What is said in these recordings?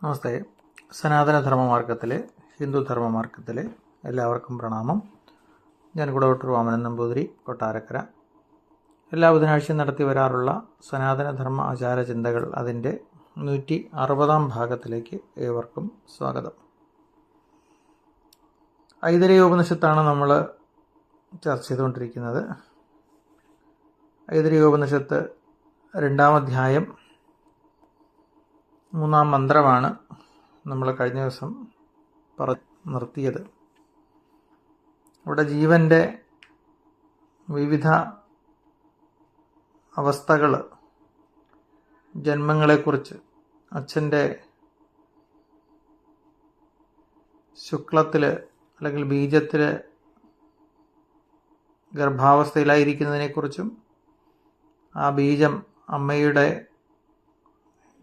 നമസ്തേ. സനാതനധർമ്മമാർഗത്തിലെ ഹിന്ദുധർമ്മമാർഗത്തിലെ എല്ലാവർക്കും പ്രണാമം. ഞാൻ ഡോക്ടർ വാമനൻ നമ്പൂതിരി, കൊട്ടാരക്കര. എല്ലാ ബുധനാഴ്ചയും നടത്തി വരാറുള്ള സനാതനധർമ്മ ആചാര ചിന്തകൾ അതിൻ്റെ 160-ാം ഭാഗത്തിലേക്ക് ഏവർക്കും സ്വാഗതം. ഐതരേയോപനിഷത്താണ് നമ്മൾ ചർച്ച ചെയ്തുകൊണ്ടിരിക്കുന്നത്. ഐതരേയോപനിഷത്ത് 2-ാം അധ്യായം 3-ാം മന്ത്രമാണ് നമ്മൾ കഴിഞ്ഞ ദിവസം നിർത്തിയത്. ഇവിടെ ജീവൻ്റെ വിവിധ അവസ്ഥകൾ, ജന്മങ്ങളെക്കുറിച്ച്, അച്ഛൻ്റെ ശുക്ലത്തിൽ അല്ലെങ്കിൽ ബീജത്തിൽ ഗർഭാവസ്ഥയിലായിരിക്കുന്നതിനെക്കുറിച്ചും ആ ബീജം അമ്മയുടെ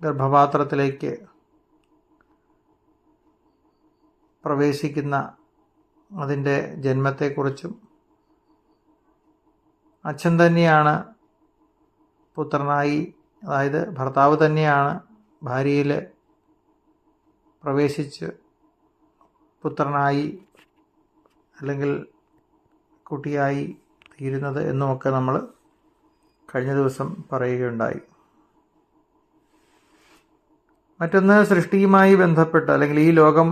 ഗർഭപാത്രത്തിലേക്ക് പ്രവേശിക്കുന്ന അതിൻ്റെ ജന്മത്തെക്കുറിച്ചും, അച്ഛൻ തന്നെയാണ് പുത്രനായി, അതായത് ഭർത്താവ് തന്നെയാണ് ഭാര്യയിൽ പ്രവേശിച്ച് പുത്രനായി അല്ലെങ്കിൽ കുട്ടിയായി തീരുന്നത് എന്നുമൊക്കെ നമ്മൾ കഴിഞ്ഞ ദിവസം പറയുകയുണ്ടായി. മറ്റൊന്ന്, സൃഷ്ടിയുമായി ബന്ധപ്പെട്ട് അല്ലെങ്കിൽ ഈ ലോകം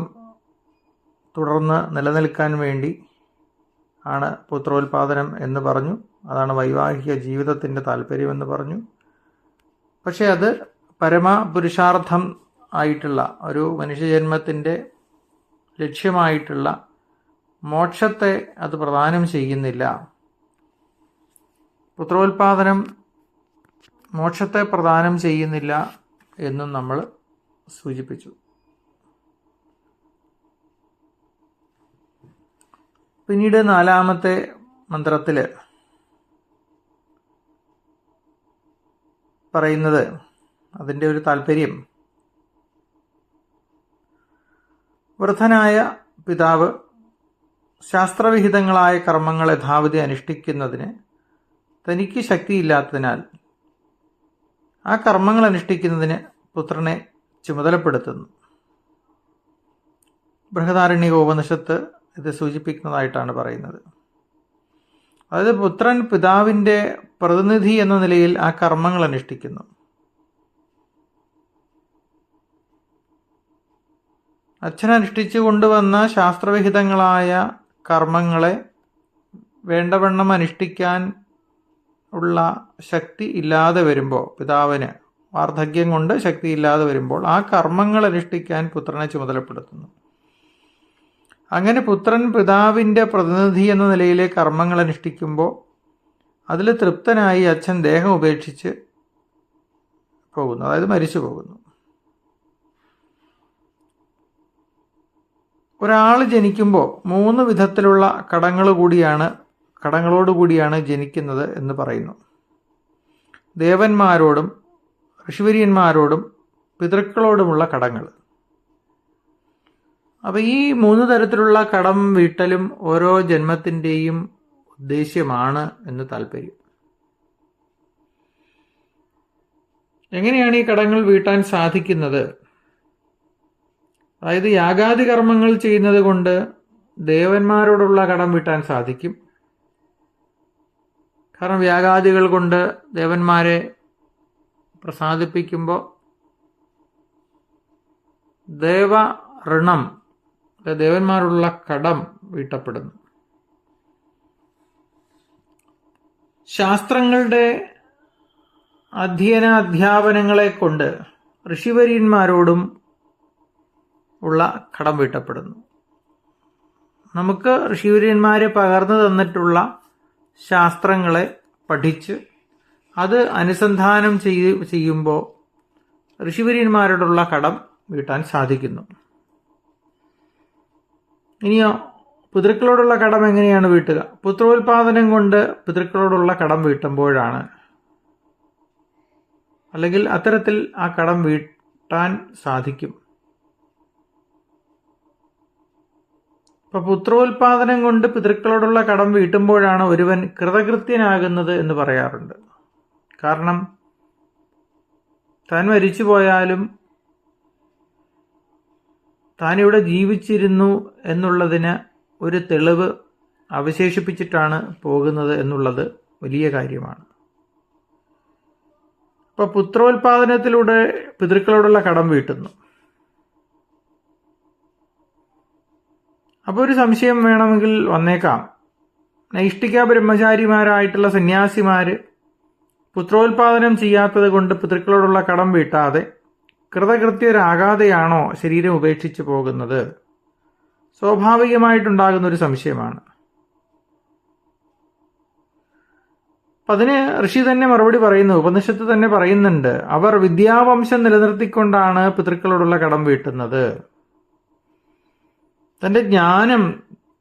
തുടർന്ന് നിലനിൽക്കാൻ വേണ്ടി ആണ് പുത്രോൽപാദനം എന്ന് പറഞ്ഞു. അതാണ് വൈവാഹിക ജീവിതത്തിൻ്റെ താല്പര്യമെന്ന് പറഞ്ഞു. പക്ഷേ അത് പരമപുരുഷാർത്ഥം ആയിട്ടുള്ള ഒരു മനുഷ്യജന്മത്തിൻ്റെ ലക്ഷ്യമായിട്ടുള്ള മോക്ഷത്തെ അത് പ്രദാനം ചെയ്യുന്നില്ല. പുത്രോൽപാദനം മോക്ഷത്തെ പ്രദാനം ചെയ്യുന്നില്ല എന്നും നമ്മൾ സൂചിപ്പിച്ചു. പിന്നീട് 4-ാമത്തെ മന്ത്രത്തിൽ പറയുന്നത്, അതിൻ്റെ ഒരു താല്പര്യം, വൃദ്ധനായ പിതാവ് ശാസ്ത്രവിഹിതങ്ങളായ കർമ്മങ്ങൾ യഥാവിധി അനുഷ്ഠിക്കുന്നതിന് തനിക്ക് ശക്തിയില്ലാത്തതിനാൽ ആ കർമ്മങ്ങൾ അനുഷ്ഠിക്കുന്നതിന് പുത്രനെ ചുമതലപ്പെടുത്തുന്നു. ബൃഹദാരണ്യകോപനിഷത്ത് ഇത് സൂചിപ്പിക്കുന്നതായിട്ടാണ് പറയുന്നത്. അതായത് പുത്രൻ പിതാവിൻ്റെ പ്രതിനിധി എന്ന നിലയിൽ ആ കർമ്മങ്ങൾ അനുഷ്ഠിക്കുന്നു. അച്ഛൻ അനുഷ്ഠിച്ചു കൊണ്ടുവന്ന ശാസ്ത്രവിഹിതങ്ങളായ കർമ്മങ്ങളെ വേണ്ടവണ്ണം അനുഷ്ഠിക്കാൻ ഉള്ള ശക്തി ഇല്ലാതെ വരുമ്പോൾ, പിതാവിന് വാർദ്ധക്യം കൊണ്ട് ശക്തിയില്ലാതെ വരുമ്പോൾ ആ കർമ്മങ്ങൾ അനുഷ്ഠിക്കാൻ പുത്രനെ ചുമതലപ്പെടുത്തുന്നു. അങ്ങനെ പുത്രൻ പിതാവിൻ്റെ പ്രതിനിധി എന്ന നിലയിലെ കർമ്മങ്ങൾ അനുഷ്ഠിക്കുമ്പോൾ അതിൽ തൃപ്തനായി അച്ഛൻ ദേഹം ഉപേക്ഷിച്ച് പോകുന്നു, അതായത് മരിച്ചു പോകുന്നു. ഒരാൾ ജനിക്കുമ്പോൾ 3 വിധത്തിലുള്ള കടങ്ങളോടുകൂടിയാണ് ജനിക്കുന്നത് എന്ന് പറയുന്നു. ദേവന്മാരോടും ഋഷിവര്യന്മാരോടും പിതൃക്കളോടുമുള്ള കടങ്ങൾ. അപ്പോൾ ഈ 3 തരത്തിലുള്ള കടം വീട്ടലും ഓരോ ജന്മത്തിൻ്റെയും ഉദ്ദേശ്യമാണ് എന്ന് താല്പര്യം. എങ്ങനെയാണ് ഈ കടങ്ങൾ വീട്ടാൻ സാധിക്കുന്നത്? അതായത് യാഗാദി കർമ്മങ്ങൾ ചെയ്യുന്നത് കൊണ്ട് ദേവന്മാരോടുള്ള കടം വീട്ടാൻ സാധിക്കും. കാരണം യാഗാദികൾ കൊണ്ട് ദേവന്മാരെ പ്രസാദിപ്പിക്കുമ്പോൾ ദേവഋണം, ദേവന്മാരുള്ള കടം വീട്ടപ്പെടുന്നു. ശാസ്ത്രങ്ങളുടെ അധ്യാപനങ്ങളെ കൊണ്ട് ഋഷിവര്യന്മാരോടും ഉള്ള കടം വീട്ടപ്പെടുന്നു. നമുക്ക് ഋഷിവര്യന്മാരെ പകർന്നു തന്നിട്ടുള്ള ശാസ്ത്രങ്ങളെ പഠിച്ച് അത് അനുസന്ധാനം ചെയ്യുമ്പോൾ ഋഷിവര്യന്മാരോടുള്ള കടം വീട്ടാൻ സാധിക്കുന്നു. ഇനിയോ പിതൃക്കളോടുള്ള കടം എങ്ങനെയാണ് വീട്ടുക? പുത്രോൽപാദനം കൊണ്ട് പിതൃക്കളോടുള്ള കടം വീട്ടുമ്പോഴാണ്, അല്ലെങ്കിൽ അത്തരത്തിൽ ആ കടം വീട്ടാൻ സാധിക്കും. ഇപ്പൊ പുത്രോൽപാദനം കൊണ്ട് പിതൃക്കളോടുള്ള കടം വീട്ടുമ്പോഴാണ് ഒരുവൻ കൃതകൃത്യനാകുന്നത് എന്ന് പറയാറുണ്ട്. കാരണം താൻ മരിച്ചു പോയാലും താനിവിടെ ജീവിച്ചിരുന്നു എന്നുള്ളതിന് ഒരു തെളിവ് അവശേഷിപ്പിച്ചിട്ടാണ് പോകുന്നത് എന്നുള്ളത് വലിയ കാര്യമാണ്. അപ്പോൾ പുത്രോത്പാദനത്തിലൂടെ പിതൃക്കളോടുള്ള കടം വീട്ടുന്നു. അപ്പോൾ ഒരു സംശയം വേണമെങ്കിൽ വന്നേക്കാം, നൈഷ്ഠിക ബ്രഹ്മചാരിമാരായിട്ടുള്ള സന്യാസിമാര് പുത്രോത്പാദനം ചെയ്യാത്തത് കൊണ്ട് പിതൃക്കളോടുള്ള കടം വീട്ടാതെ കൃതകൃത്യരാകാതെയാണോ ശരീരം ഉപേക്ഷിച്ച് പോകുന്നത്? സ്വാഭാവികമായിട്ടുണ്ടാകുന്ന ഒരു സംശയമാണ്. അപ്പം അതിന് ഋഷി തന്നെ മറുപടി പറയുന്നു, ഉപനിഷത്ത് തന്നെ പറയുന്നുണ്ട്, അവർ വിദ്യാവംശം നിലനിർത്തിക്കൊണ്ടാണ് പിതൃക്കളോടുള്ള കടം വീട്ടുന്നത്. തൻ്റെ ജ്ഞാനം,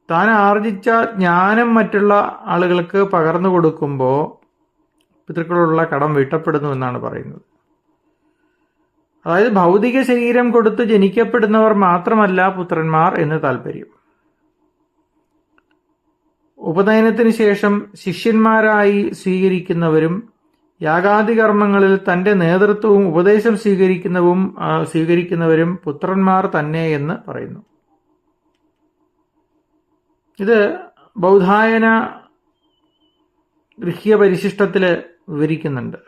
താൻ ആർജിച്ച ജ്ഞാനം മറ്റുള്ള ആളുകൾക്ക് പകർന്നു കൊടുക്കുമ്പോൾ പിതൃക്കളോടുള്ള കടം വീട്ടപ്പെടുന്നു എന്നാണ് പറയുന്നത്. അതായത് ഭൗതിക ശരീരം കൊടുത്ത് ജനിക്കപ്പെടുന്നവർ മാത്രമല്ല പുത്രന്മാർ എന്ന് താല്പര്യം. ഉപനയനത്തിന് ശേഷം ശിഷ്യന്മാരായി സ്വീകരിക്കുന്നവരും യാഗാദി കർമ്മങ്ങളിൽ തൻ്റെ നേതൃത്വവും ഉപദേശം സ്വീകരിക്കുന്നവരും പുത്രന്മാർ തന്നെ എന്ന് പറയുന്നു. ഇത് ബൗധായന ഗൃഹ്യ പരിശിഷ്ടത്തിൽ വിവരിക്കുന്നുണ്ട്.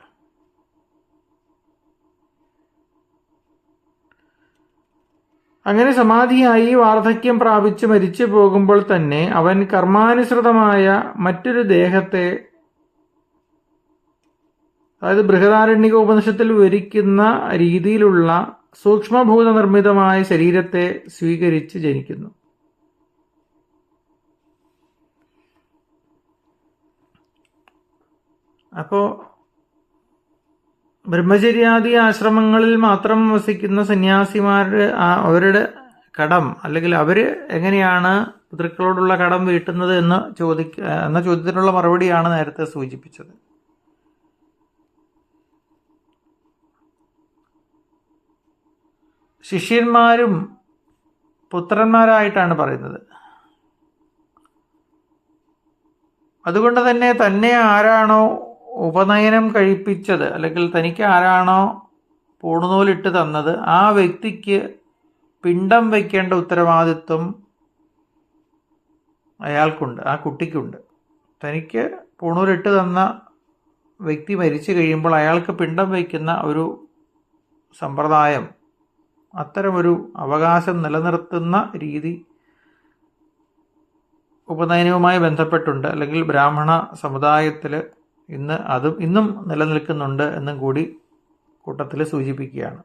അങ്ങനെ സമാധിയായി വാർദ്ധക്യം പ്രാപിച്ച് മരിച്ചു പോകുമ്പോൾ തന്നെ അവൻ കർമാനുസൃതമായ മറ്റൊരു ദേഹത്തെ, അതായത് ബൃഹദാരണ്യക ഉപനിഷത്തിൽ വിവരിക്കുന്ന രീതിയിലുള്ള സൂക്ഷ്മഭൂത നിർമ്മിതമായ ശരീരത്തെ സ്വീകരിച്ച് ജനിക്കുന്നു. അപ്പോൾ ബ്രഹ്മചര്യാദി ആശ്രമങ്ങളിൽ മാത്രം വസിക്കുന്ന സന്യാസിമാരുടെ അവരുടെ കടം, അല്ലെങ്കിൽ അവർ എങ്ങനെയാണ് പിതൃക്കളോടുള്ള കടം വീട്ടുന്നത് എന്ന ചോദ്യത്തിനുള്ള മറുപടിയാണ് നേരത്തെ സൂചിപ്പിച്ചത്. ശിഷ്യന്മാരും പുത്രന്മാരായിട്ടാണ് പറയുന്നത്. അതുകൊണ്ട് തന്നെ ആരാണോ ഉപനയനം കഴിപ്പിച്ചത്, അല്ലെങ്കിൽ തനിക്ക് ആരാണോ പൂണുനൂലിട്ട് തന്നത്, ആ വ്യക്തിക്ക് പിണ്ടം വയ്ക്കേണ്ട ഉത്തരവാദിത്വം അയാൾക്കുണ്ട്, ആ കുട്ടിക്കുണ്ട്. തനിക്ക് പൂണൂലിട്ട് തന്ന വ്യക്തി മരിച്ചു കഴിയുമ്പോൾ അയാൾക്ക് പിണ്ടം വയ്ക്കുന്ന ഒരു സമ്പ്രദായം, അത്തരമൊരു അവകാശം നിലനിർത്തുന്ന രീതി ഉപനയനവുമായി ബന്ധപ്പെട്ടുണ്ട്, അല്ലെങ്കിൽ ബ്രാഹ്മണ സമുദായത്തിൽ ഇന്നും നിലനിൽക്കുന്നുണ്ട് എന്നും കൂടി കൂട്ടത്തിൽ സൂചിപ്പിക്കുകയാണ്.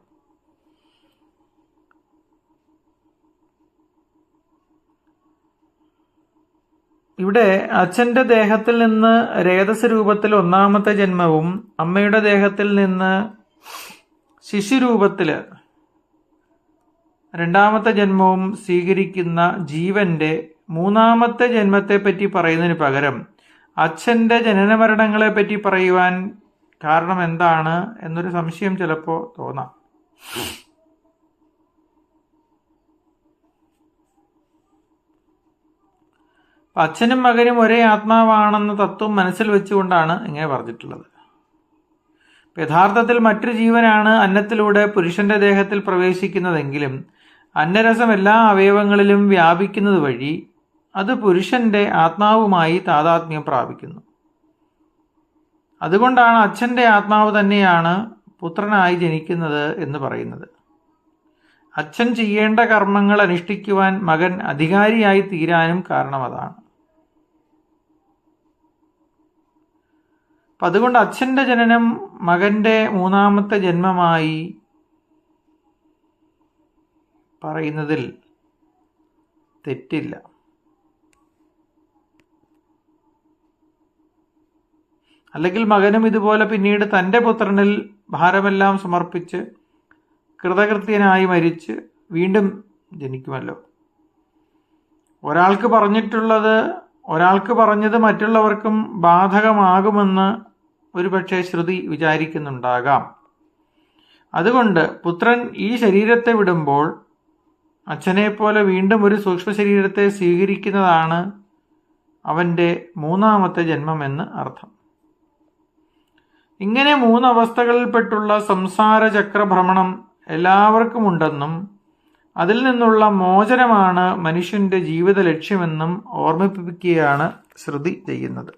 ഇവിടെ അച്ഛൻ്റെ ദേഹത്തിൽ നിന്ന് രേതസ് രൂപത്തിൽ ഒന്നാമത്തെ ജന്മവും അമ്മയുടെ ദേഹത്തിൽ നിന്ന് ശിശുരൂപത്തിൽ രണ്ടാമത്തെ ജന്മവും സ്വീകരിക്കുന്ന ജീവന്റെ മൂന്നാമത്തെ ജന്മത്തെപ്പറ്റി പറയുന്നതിന് പകരം അച്ഛൻ്റെ ജനനമരണങ്ങളെപ്പറ്റി പറയുവാൻ കാരണം എന്താണ് എന്നൊരു സംശയം ചിലപ്പോൾ തോന്നാം. അച്ഛനും മകനും ഒരേ ആത്മാവാണെന്ന തത്വം മനസ്സിൽ വെച്ചുകൊണ്ടാണ് ഇങ്ങനെ പറഞ്ഞിട്ടുള്ളത്. യഥാർത്ഥത്തിൽ മറ്റൊരു ജീവനാണ് അന്നത്തിലൂടെ പുരുഷന്റെ ദേഹത്തിൽ പ്രവേശിക്കുന്നതെങ്കിലും അന്നരസം എല്ലാ അവയവങ്ങളിലും വ്യാപിക്കുന്നത് വഴി അത് പുരുഷന്റെ ആത്മാവുമായി താതാത്മ്യം പ്രാപിക്കുന്നു. അതുകൊണ്ടാണ് അച്ഛൻ്റെ ആത്മാവ് തന്നെയാണ് പുത്രനായി ജനിക്കുന്നത് എന്ന് പറയുന്നത്. അച്ഛൻ ചെയ്യേണ്ട കർമ്മങ്ങൾ അനുഷ്ഠിക്കുവാൻ മകൻ അധികാരിയായി തീരാനും കാരണം അതാണ്. അപ്പം അതുകൊണ്ട് അച്ഛൻ്റെ ജനനം മകൻ്റെ മൂന്നാമത്തെ ജന്മമായി പറയുന്നതിൽ തെറ്റില്ല. അല്ലെങ്കിൽ മകനും ഇതുപോലെ പിന്നീട് തൻ്റെ പുത്രനിൽ ഭാരമെല്ലാം സമർപ്പിച്ച് കൃതകൃത്യനായി മരിച്ച് വീണ്ടും ജനിക്കുമല്ലോ. ഒരാൾക്ക് പറഞ്ഞത് മറ്റുള്ളവർക്കും ബാധകമാകുമെന്ന് ഒരുപക്ഷെ ശ്രുതി വിചാരിക്കുന്നുണ്ടാകാം. അതുകൊണ്ട് പുത്രൻ ഈ ശരീരത്തെ വിടുമ്പോൾ അച്ഛനെപ്പോലെ വീണ്ടും ഒരു സൂക്ഷ്മ ശരീരത്തെ സ്വീകരിക്കുന്നതാണ് അവൻ്റെ മൂന്നാമത്തെ ജന്മമെന്ന് അർത്ഥം. ഇങ്ങനെ മൂന്നവസ്ഥകളിൽപ്പെട്ടുള്ള സംസാര ചക്രഭ്രമണം എല്ലാവർക്കും ഉണ്ടെന്നും അതിൽ നിന്നുള്ള മോചനമാണ് മനുഷ്യന്റെ ജീവിത ലക്ഷ്യമെന്നും ഓർമ്മിപ്പിക്കുകയാണ് ശ്രുതി ചെയ്യുന്നത്.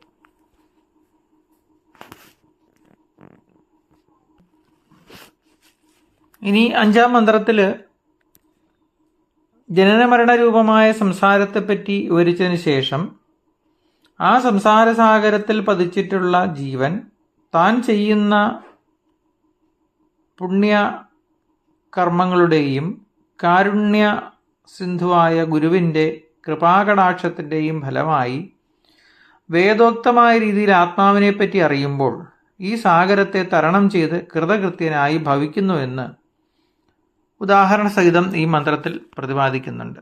ഇനി 5-ാം മന്ത്രത്തില് ജനനമരണരൂപമായ സംസാരത്തെപ്പറ്റി വിവരിച്ചതിന് ശേഷം ആ സംസാരസാഗരത്തിൽ പതിച്ചിട്ടുള്ള ജീവൻ താൻ ചെയ്യുന്ന പുണ്യ കർമ്മങ്ങളുടെയും കാരുണ്യ സിന്ധുവായ ഗുരുവിൻ്റെ കൃപാകടാക്ഷത്തിൻ്റെയും ഫലമായി വേദോക്തമായ രീതിയിൽ ആത്മാവിനെപ്പറ്റി അറിയുമ്പോൾ ഈ സാഗരത്തെ തരണം ചെയ്ത് കൃതകൃത്യനായി ഭവിക്കുന്നുവെന്ന് ഉദാഹരണ സഹിതം ഈ മന്ത്രത്തിൽ പ്രതിപാദിക്കുന്നുണ്ട്.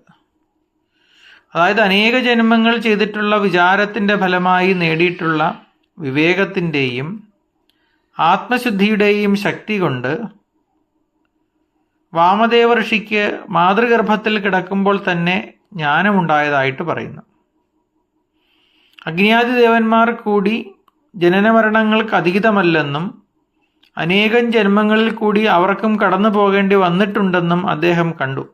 അതായത് അനേക ജന്മങ്ങൾ ചെയ്തിട്ടുള്ള വിചാരത്തിൻ്റെ ഫലമായി നേടിയിട്ടുള്ള വിവേകത്തിൻ്റെയും ആത്മശുദ്ധിയുടെയും ശക്തി കൊണ്ട് വാമദേവ ഋഷിക്ക് മാതൃഗർഭത്തിൽ കിടക്കുമ്പോൾ തന്നെ ജ്ഞാനമുണ്ടായതായിട്ട് പറയുന്നു. അഗ്നിയാദി ദേവന്മാർ കൂടി ജനനമരണങ്ങൾക്ക് അതീതമല്ലെന്നും അനേകം ജന്മങ്ങളിൽ കൂടി അവർക്കും കടന്നു പോകേണ്ടി വന്നിട്ടുണ്ടെന്നും അദ്ദേഹം കണ്ടു.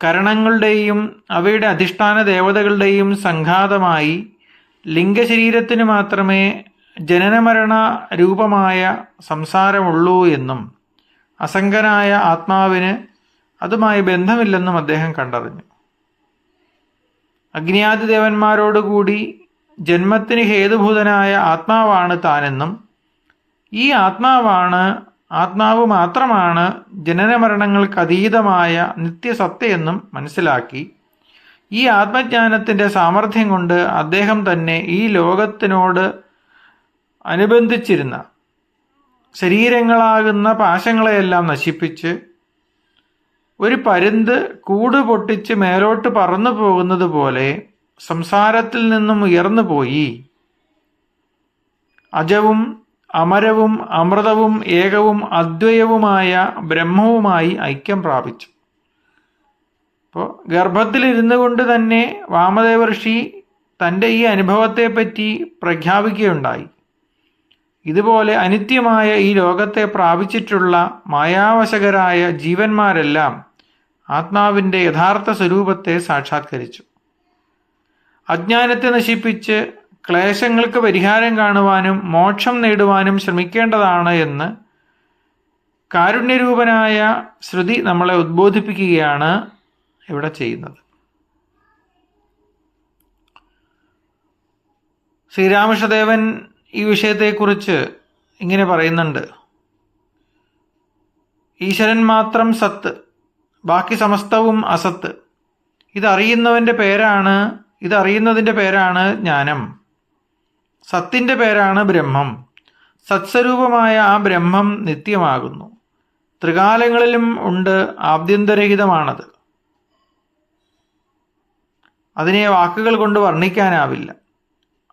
കരണങ്ങളുടെയും അവയുടെ അധിഷ്ഠാന ദേവതകളുടെയും സംഘാതമായി ലിംഗശരീരത്തിന് മാത്രമേ ജനനമരണ രൂപമായ സംസാരമുള്ളൂ എന്നും അസംഗനായ ആത്മാവിന് അതുമായി ബന്ധമില്ലെന്നും അദ്ദേഹം കണ്ടറിഞ്ഞു. അഗ്നിയാദി ദേവന്മാരോടുകൂടി ജന്മത്തിന് ഹേതുഭൂതനായ ആത്മാവാണ് താനെന്നും ഈ ആത്മാവ് മാത്രമാണ് ജനനമരണങ്ങൾക്ക് അതീതമായ നിത്യസത്തയെന്നും മനസ്സിലാക്കി ഈ ആത്മജ്ഞാനത്തിൻ്റെ സാമർഥ്യം കൊണ്ട് അദ്ദേഹം തന്നെ ഈ ലോകത്തിനോട് അനുബന്ധിച്ചിരുന്ന ശരീരങ്ങളാകുന്ന പാശങ്ങളെയെല്ലാം നശിപ്പിച്ച് ഒരു പരുന്ത് കൂട് പൊട്ടിച്ച് മേലോട്ട് പറന്നു പോകുന്നത് പോലെ സംസാരത്തിൽ നിന്നും ഉയർന്നു പോയി അജവും അമരവും അമൃതവും ഏകവും അദ്വയവുമായ ബ്രഹ്മവുമായി ഐക്യം പ്രാപിച്ചു. അപ്പോൾ ഗർഭത്തിലിരുന്നു കൊണ്ട് തന്നെ വാമദേവ ഋഷി തൻ്റെ ഈ അനുഭവത്തെപ്പറ്റി പ്രഖ്യാപിക്കുകയുണ്ടായി. ഇതുപോലെ അനിത്യമായ ഈ ലോകത്തെ പ്രാപിച്ചിട്ടുള്ള മായാവശകരായ ജീവന്മാരെല്ലാം ആത്മാവിൻ്റെ യഥാർത്ഥ സ്വരൂപത്തെ സാക്ഷാത്കരിച്ചു. അജ്ഞാനത്തെ നശിപ്പിച്ച് ക്ലേശങ്ങൾക്ക് പരിഹാരം കാണുവാനും മോക്ഷം നേടുവാനും ശ്രമിക്കേണ്ടതാണ് എന്ന് കാരുണ്യരൂപനായ ശ്രുതി നമ്മളെ ഉദ്ബോധിപ്പിക്കുകയാണ് ഇവിടെ ചെയ്യുന്നത്. ശ്രീരാമകൃഷ്ണദേവൻ ഈ വിഷയത്തെക്കുറിച്ച് ഇങ്ങനെ പറയുന്നുണ്ട്. ഈശ്വരൻ മാത്രം സത്ത്, ബാക്കി സമസ്തവും അസത്ത്. ഇതറിയുന്നതിൻ്റെ പേരാണ് ജ്ഞാനം. സത്തിൻ്റെ പേരാണ് ബ്രഹ്മം. സത്സ്വരൂപമായ ആ ബ്രഹ്മം നിത്യമാകുന്നു. ത്രികാലങ്ങളിലും ഉണ്ട്, ആഭ്യന്തരഹിതമാണത്. അതിനെ വാക്കുകൾ കൊണ്ട് വർണ്ണിക്കാനാവില്ല.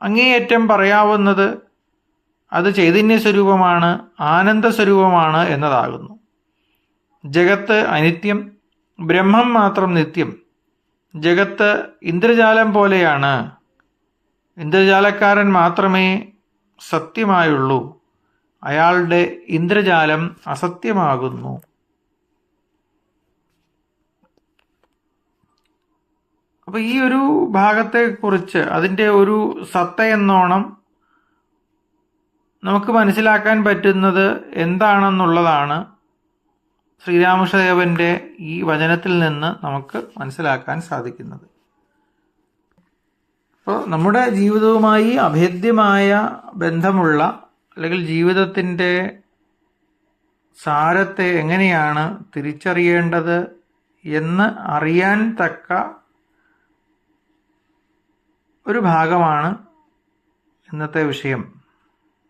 അങ്ങേയറ്റം പറയാവുന്നത് അത് ചൈതന്യസ്വരൂപമാണ്, ആനന്ദസ്വരൂപമാണ് എന്നതാകുന്നു. ജഗത്ത് അനിത്യം, ബ്രഹ്മം മാത്രം നിത്യം. ജഗത്ത് ഇന്ദ്രജാലം പോലെയാണ്. ഇന്ദ്രജാലക്കാരൻ മാത്രമേ സത്യമായുള്ളൂ. അയാളുടെ ഇന്ദ്രജാലം അസത്യമാകുന്നു. അപ്പോൾ ഈ ഒരു ഭാഗത്തെക്കുറിച്ച് അതിൻ്റെ ഒരു സത്തയെന്നോണം നമുക്ക് മനസ്സിലാക്കാൻ പറ്റുന്നത് എന്താണെന്നുള്ളതാണ് ശ്രീരാമകൃഷ്ണദേവൻ്റെ ഈ വചനത്തിൽ നിന്ന് നമുക്ക് മനസ്സിലാക്കാൻ സാധിക്കുന്നത്. അപ്പോൾ നമ്മുടെ ജീവിതവുമായി അഭേദ്യമായ ബന്ധമുള്ള അല്ലെങ്കിൽ ജീവിതത്തിൻ്റെ സാരത്തെ എങ്ങനെയാണ് തിരിച്ചറിയേണ്ടത് എന്ന് അറിയാൻ തക്ക ഒരു ഭാഗമാണ് ഇന്നത്തെ വിഷയം.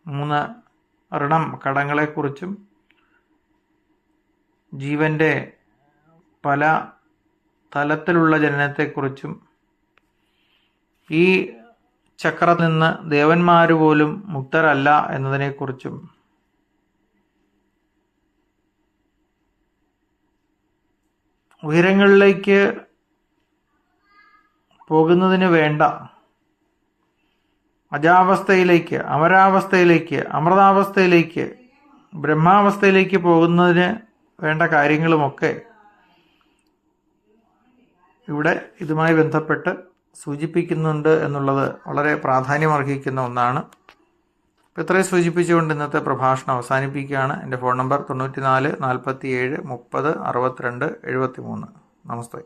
3 ഋണം കടങ്ങളെക്കുറിച്ചും ജീവൻ്റെ പല തലത്തിലുള്ള ജനനത്തെക്കുറിച്ചും ഈ ചക്രത്തിൽ നിന്ന് ദേവന്മാർ പോലും മുക്തരല്ല എന്നതിനെക്കുറിച്ചും ഉയരങ്ങളിലേക്ക് പോകുന്നതിന് വേണ്ട അജാവസ്ഥയിലേക്ക്, അമരാവസ്ഥയിലേക്ക്, അമൃതാവസ്ഥയിലേക്ക്, ബ്രഹ്മാവസ്ഥയിലേക്ക് പോകുന്നതിന് വേണ്ട കാര്യങ്ങളുമൊക്കെ ഇവിടെ ഇതുമായി ബന്ധപ്പെട്ട് സൂചിപ്പിക്കുന്നുണ്ട് എന്നുള്ളത് വളരെ പ്രാധാന്യമർഹിക്കുന്ന ഒന്നാണ്. അപ്പോൾ ഇത്രയും സൂചിപ്പിച്ചുകൊണ്ട് ഇന്നത്തെ പ്രഭാഷണം അവസാനിപ്പിക്കുകയാണ്. എൻ്റെ ഫോൺ നമ്പർ 94 47 30 62 73. നമസ്തേ.